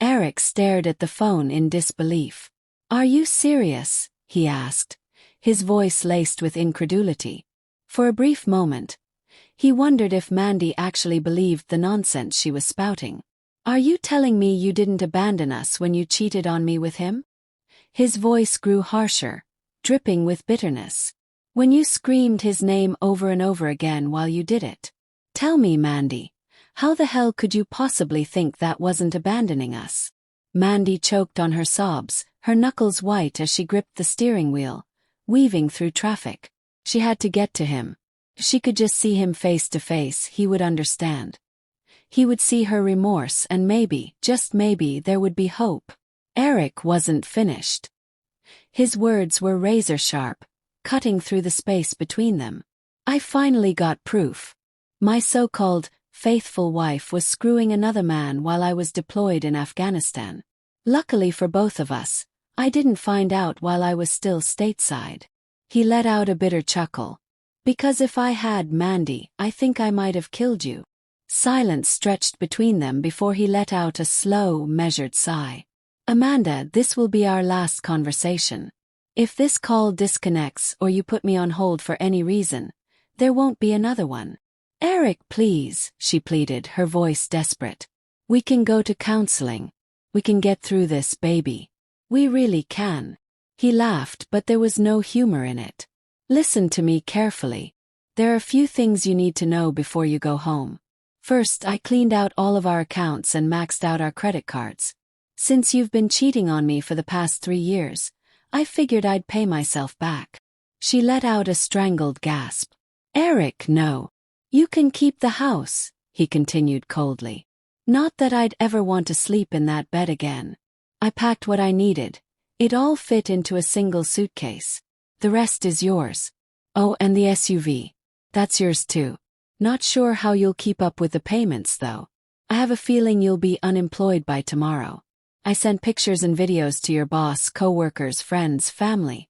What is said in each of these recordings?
Eric stared at the phone in disbelief. "Are you serious?" he asked, his voice laced with incredulity. For a brief moment, he wondered if Mandy actually believed the nonsense she was spouting. "Are you telling me you didn't abandon us when you cheated on me with him?" His voice grew harsher, dripping with bitterness. "When you screamed his name over and over again while you did it? Tell me, Mandy, how the hell could you possibly think that wasn't abandoning us?" Mandy choked on her sobs, her knuckles white as she gripped the steering wheel, weaving through traffic. She had to get to him. If she could just see him face to face, he would understand. He would see her remorse and maybe, just maybe, there would be hope. Eric wasn't finished. His words were razor-sharp, cutting through the space between them. "I finally got proof. My so-called faithful wife was screwing another man while I was deployed in Afghanistan. Luckily for both of us, I didn't find out while I was still stateside." He let out a bitter chuckle. "Because if I had, Mandy, I think I might have killed you." Silence stretched between them before he let out a slow, measured sigh. "Amanda, this will be our last conversation. If this call disconnects or you put me on hold for any reason, there won't be another one." "Eric, please," she pleaded, her voice desperate. "We can go to counseling. We can get through this, baby. We really can." He laughed, but there was no humor in it. "Listen to me carefully. There are a few things you need to know before you go home. First, I cleaned out all of our accounts and maxed out our credit cards. Since you've been cheating on me for the past 3 years, I figured I'd pay myself back." She let out a strangled gasp. "Eric, no. You can keep the house," he continued coldly. "Not that I'd ever want to sleep in that bed again. I packed what I needed. It all fit into a single suitcase. The rest is yours. Oh, and the SUV. That's yours too. Not sure how you'll keep up with the payments, though. I have a feeling you'll be unemployed by tomorrow. I sent pictures and videos to your boss, co-workers, friends, family.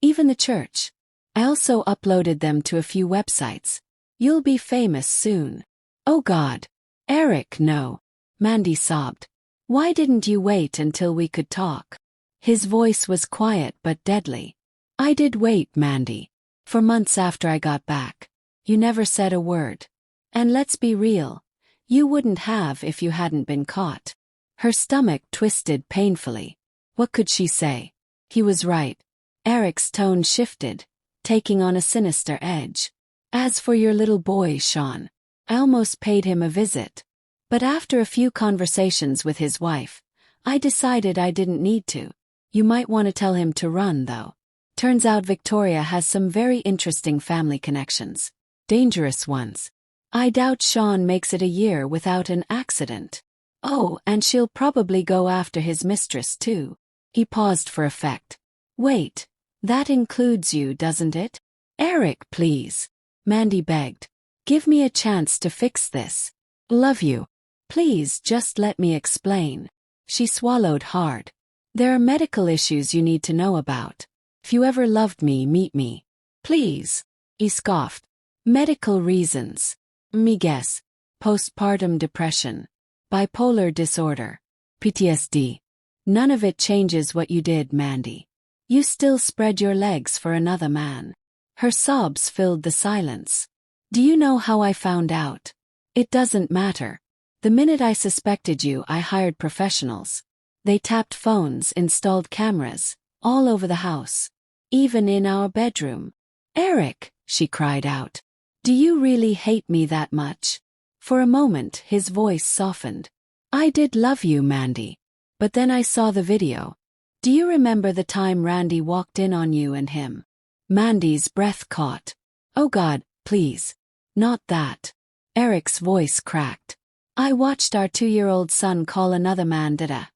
Even the church. I also uploaded them to a few websites. You'll be famous soon." "Oh God. Eric, no." Mandy sobbed. "Why didn't you wait until we could talk?" His voice was quiet but deadly. "I did wait, Mandy. For months after I got back. You never said a word. And let's be real. You wouldn't have if you hadn't been caught." Her stomach twisted painfully. What could she say? He was right. Eric's tone shifted, taking on a sinister edge. "As for your little boy, Sean, I almost paid him a visit. But after a few conversations with his wife, I decided I didn't need to. You might want to tell him to run, though. Turns out Victoria has some very interesting family connections. Dangerous ones. I doubt Sean makes it a year without an accident. Oh, and she'll probably go after his mistress too." He paused for effect. "Wait, that includes you, doesn't it?" "Eric, please," Mandy begged. "Give me a chance to fix this. Love you. Please just let me explain." She swallowed hard. "There are medical issues you need to know about. If you ever loved me, meet me. Please." He scoffed. "Medical reasons. Me guess. Postpartum depression. Bipolar disorder. PTSD. None of it changes what you did, Mandy. You still spread your legs for another man." Her sobs filled the silence. "Do you know how I found out? It doesn't matter. The minute I suspected you, I hired professionals. They tapped phones, installed cameras, all over the house. Even in our bedroom." "Eric," she cried out. "Do you really hate me that much?" For a moment, his voice softened. "I did love you, Mandy. But then I saw the video. Do you remember the time Randy walked in on you and him?" Mandy's breath caught. "Oh God, please. Not that." Eric's voice cracked. "I watched our 2-year-old son call another man dada,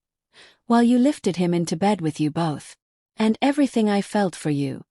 while you lifted him into bed with you both. And everything I felt for you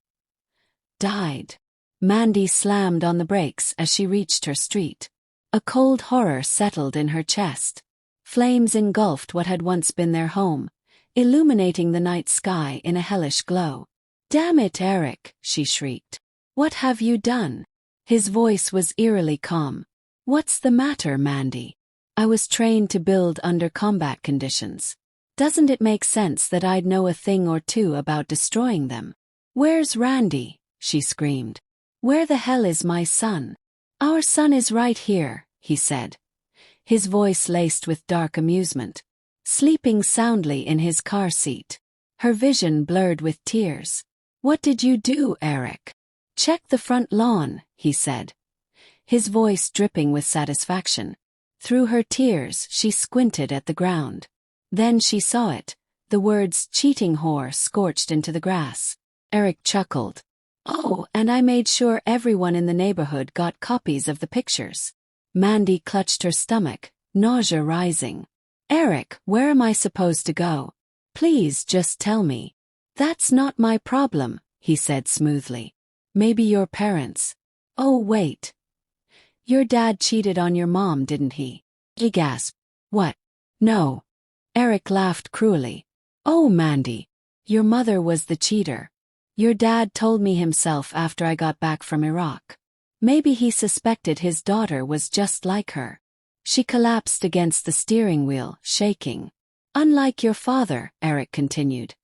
died." Mandy slammed on the brakes as she reached her street. A cold horror settled in her chest. Flames engulfed what had once been their home, illuminating the night sky in a hellish glow. "Damn it, Eric," she shrieked. "What have you done?" His voice was eerily calm. "What's the matter, Mandy? I was trained to build under combat conditions. Doesn't it make sense that I'd know a thing or two about destroying them? Where's Randy? She screamed. Where the hell is my son? Our son is right here, he said, his voice laced with dark amusement, sleeping soundly in his car seat. Her vision blurred with tears. What did you do, Eric? Check the front lawn, he said, his voice dripping with satisfaction. Through her tears, she squinted at the ground. Then she saw it, the words cheating whore scorched into the grass. Eric chuckled. Oh, and I made sure everyone in the neighborhood got copies of the pictures. Mandy clutched her stomach, nausea rising. Eric, where am I supposed to go? Please just tell me. That's not my problem, he said smoothly. Maybe your parents. Oh, wait. Your dad cheated on your mom, didn't he? He gasped. What? No. Eric laughed cruelly. Oh, Mandy. Your mother was the cheater. Your dad told me himself after I got back from Iraq. Maybe he suspected his daughter was just like her. She collapsed against the steering wheel, shaking. Unlike your father, Eric continued,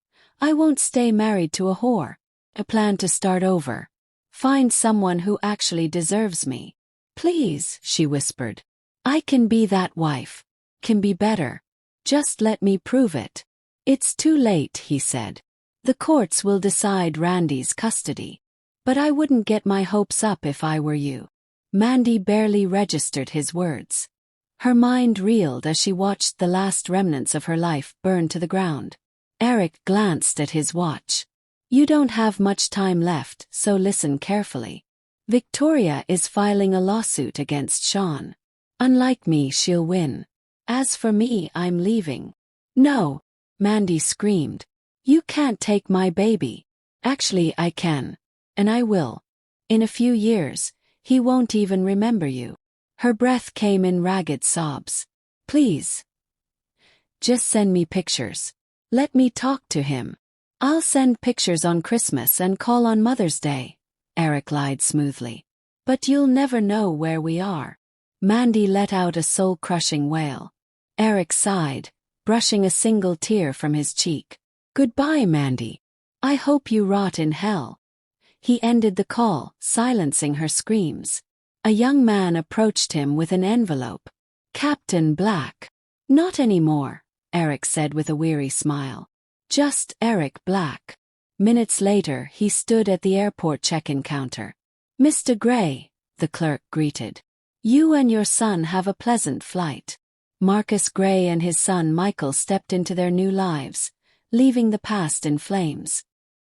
I won't stay married to a whore. I plan to start over. Find someone who actually deserves me. Please, she whispered. I can be that wife. Can be better. Just let me prove it. It's too late, he said. The courts will decide Randy's custody. But I wouldn't get my hopes up if I were you. Mandy barely registered his words. Her mind reeled as she watched the last remnants of her life burn to the ground. Eric glanced at his watch. You don't have much time left, so listen carefully. Victoria is filing a lawsuit against Sean. Unlike me, she'll win. As for me, I'm leaving. No, Mandy screamed. You can't take my baby. Actually, I can. And I will. In a few years, he won't even remember you. Her breath came in ragged sobs. Please. Just send me pictures. Let me talk to him. I'll send pictures on Christmas and call on Mother's Day, Eric lied smoothly. But you'll never know where we are. Mandy let out a soul-crushing wail. Eric sighed, brushing a single tear from his cheek. Goodbye, Mandy. I hope you rot in hell. He ended the call, silencing her screams. A young man approached him with an envelope. Captain Black. Not anymore, Eric said with a weary smile. Just Eric Black. Minutes later, he stood at the airport check-in counter. Mr. Gray, the clerk greeted. You and your son have a pleasant flight. Marcus Gray and his son Michael stepped into their new lives, leaving the past in flames.